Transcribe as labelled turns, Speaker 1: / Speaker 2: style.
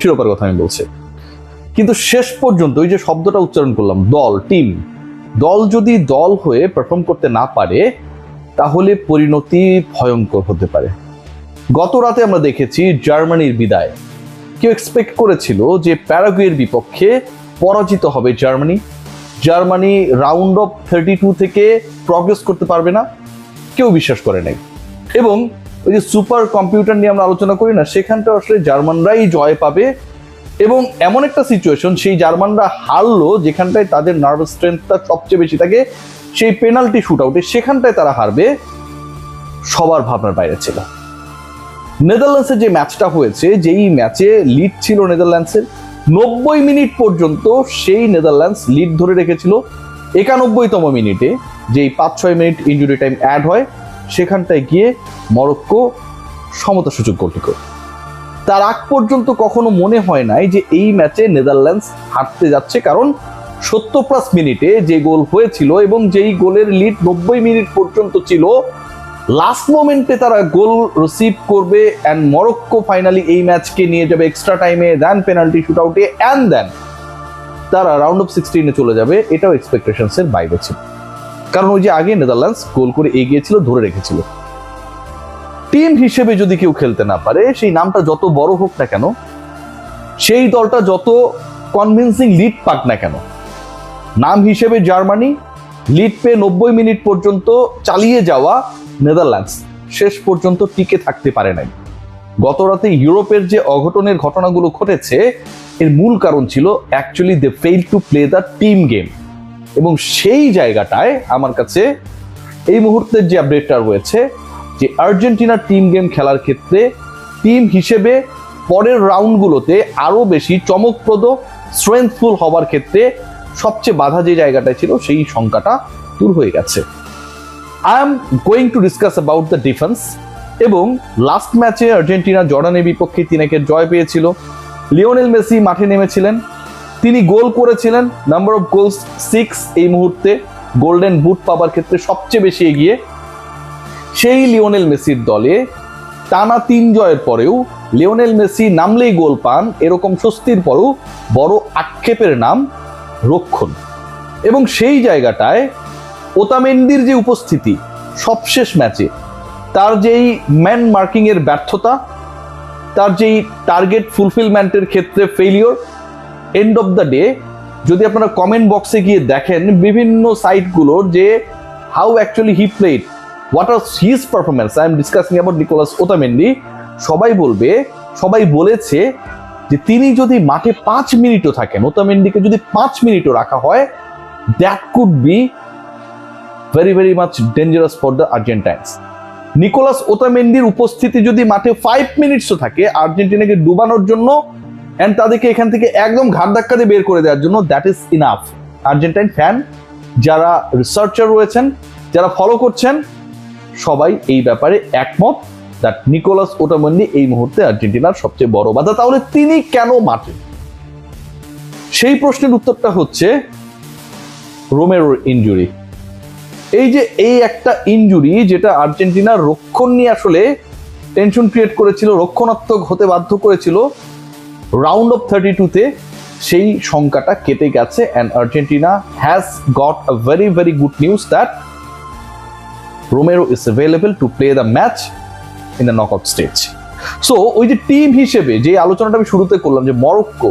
Speaker 1: শিরোপার কথা আমি বলছি। কিন্তু শেষ পর্যন্ত ওই যে শব্দটা উচ্চারণ করলাম, দল, টিম, দল যদি দল হয়ে পারফর্ম করতে না পারে তাহলে পরিণতি ভয়ঙ্কর হতে পারে। গত রাতে আমরা দেখেছি জার্মানির বিদায়। কেউ এক্সপেক্ট করেছিল যে প্যারাগুয়ের বিপক্ষে পরাজিত হবে জার্মানি রাউন্ড অফ 32 থেকে প্রগ্রেস করতে পারবে না, কেউ বিশ্বাস করে নাই। এবং ওই যে সুপার কম্পিউটার নিয়ে আমরা আলোচনা করি না, সেখানটা আসলে জার্মানরাই জয় পাবে। এবং এমন একটা সিচুয়েশন, সেই জার্মানরা হারলো যেখানটায় তাদের নার্ভাস স্ট্রেংথটা সবচেয়ে বেশি থাকে, সেই পেনাল্টি শুট আউটে, সেখানটায় তারা হারবে, সবার ভাবনার বাইরে ছিল। নেদারল্যান্ডসের যে ম্যাচটা হয়েছে, যেই ম্যাচে লিড ছিল নেদারল্যান্ডসের, 90 মিনিট পর্যন্ত সেই নেদারল্যান্ডস লিড ধরে রেখেছিল। 91তম মিনিটে যেই 5-6 মিনিট ইনজুরি টাইম অ্যাড হয়, সেখানটায় গিয়ে মরক্কো সমতাসূচক গোলটি করে। তার আগ পর্যন্ত কখনো মনে হয় নাই যে এই ম্যাচে নেদারল্যান্ডস হারতে যাচ্ছে, কারণ 70+ মিনিটে যে গোল হয়েছিল এবং যেই গোলের লিড 90 মিনিট পর্যন্ত ছিল, লাস্ট মোমেন্টে তারা গোল রিসিভ করবে অ্যান্ড মরক্কো ফাইনালি এই ম্যাচকে নিয়ে যাবে এক্সট্রা টাইমে, দেন পেনাল্টি শুট আউটে, অ্যান্ড দেন তারা রাউন্ড অফ 16-এ চলে যাবে, এটাও এক্সপেকটেশনসের বাইরে ছিল। কারণ ওই যে আগে নেদারল্যান্ডস গোল করে এগিয়েছিল, ধরে রেখেছিল। টিম হিসেবে যদি কেউ খেলতে না পারে, সেই নামটা যত বড় হোক না কেন, সেই দলটা যত কনভিন্সিং লিড পাক না কেন, নাম হিসেবে জার্মানি, লিড পেয়ে 90 মিনিট পর্যন্ত চালিয়ে যাওয়া নেদারল্যান্ডস শেষ পর্যন্ত টিকে থাকতে পারে নাই। গত রাতে ইউরোপের যে অঘটনের ঘটনাগুলো ঘটেছে, এর মূল কারণ ছিল actually they fail to play the team game. এবং সেই জায়গাটায় আমার কাছে এই মুহূর্তের যে আপডেটটা রয়েছে, যে আর্জেন্টিনার টিম গেম খেলার ক্ষেত্রে টিম হিসেবে পরের রাউন্ডগুলোতে আরো বেশি চমকপ্রদ, স্ট্রেংথফুল হওয়ার ক্ষেত্রে সবচেয়ে বাধা যে জায়গাটায় ছিল, সেই সংখ্যাটা দূর হয়ে গেছে। I am going to discuss about the defence. এবং লাস্ট ম্যাচে আর্জেন্টিনা জর্ডানের বিপক্ষে 3-1 জয় পেয়েছিল। লিওনেল মেসি মাঠে নেমেছিলেন, তিনি গোল করেছিলেন, নাম্বার অফ গোলস 6, এই মুহূর্তে গোল্ডেন বুট পাবার ক্ষেত্রে সবচেয়ে বেশি এগিয়ে। সেই লিওনেল মেসির দলে টানা 3 জয়ের পরেও লিওনেল মেসি নামলেই গোল পান, এরকম স্বস্তির পরেও বড় আক্ষেপের নাম রক্ষণ। এবং সেই জায়গাটায় ওতামেন্দির যে উপস্থিতি সবশেষ ম্যাচে, তার যেই ম্যান মার্কিং এর ব্যর্থতা, তার যেই টার্গেট ফুলফিলমেন্টের ক্ষেত্রে failure, end of the day যদি আপনারা কমেন্ট বক্সে গিয়ে দেখেন বিভিন্ন সাইটগুলোর যে how actually he played, what are his performance, I am discussing about Nicolas Otamendi, সবাই বলেছে যে তিনি যদি মাঠে 5 মিনিটও থাকেন, ওতামেন্দিকে যদি 5 মিনিটও রাখা হয়, that could be very very much dangerous for the Argentines. Nicolas ওতামেন্দির উপস্থিতি যদি মাঠে 5 মিনিটসও থাকে আর্জেন্টিনাকে ডুবানোর জন্য এন্ড তাদেরকে এখান থেকে একদম ঘাট ধাক্কা দিয়ে বের করে দেওয়ার জন্য, that is enough. Argentine fan যারা রিসার্চার রয়েছেন, যারা ফলো করছেন, সবাই এই ব্যাপারে একমত দ্যাট নিকোলাস ওটামেন্দি এই মুহূর্তে আর্জেন্টিনার সবচেয়ে বড় বাধা। তাহলে তিনি কেন মাঠে? সেই প্রশ্নের উত্তরটা হচ্ছে রোমেরোর ইনজুরি। এই একটা ইনজুরি যেটা আর্জেন্টিনার রক্ষণ নিয়ে আসলে টেনশন ক্রিয়েট করেছিল, রক্ষণাত্মক হতে বাধ্য করেছিল। রাউন্ড অফ 32-তে সেই সংখ্যাটা কেটে গেছে and Argentina has got a very very good news that Romero is available to play the match in the knockout stage. So ওই যে টিম হিসেবে যে আলোচনাটা আমি শুরুতে করলাম, যে মরক্কো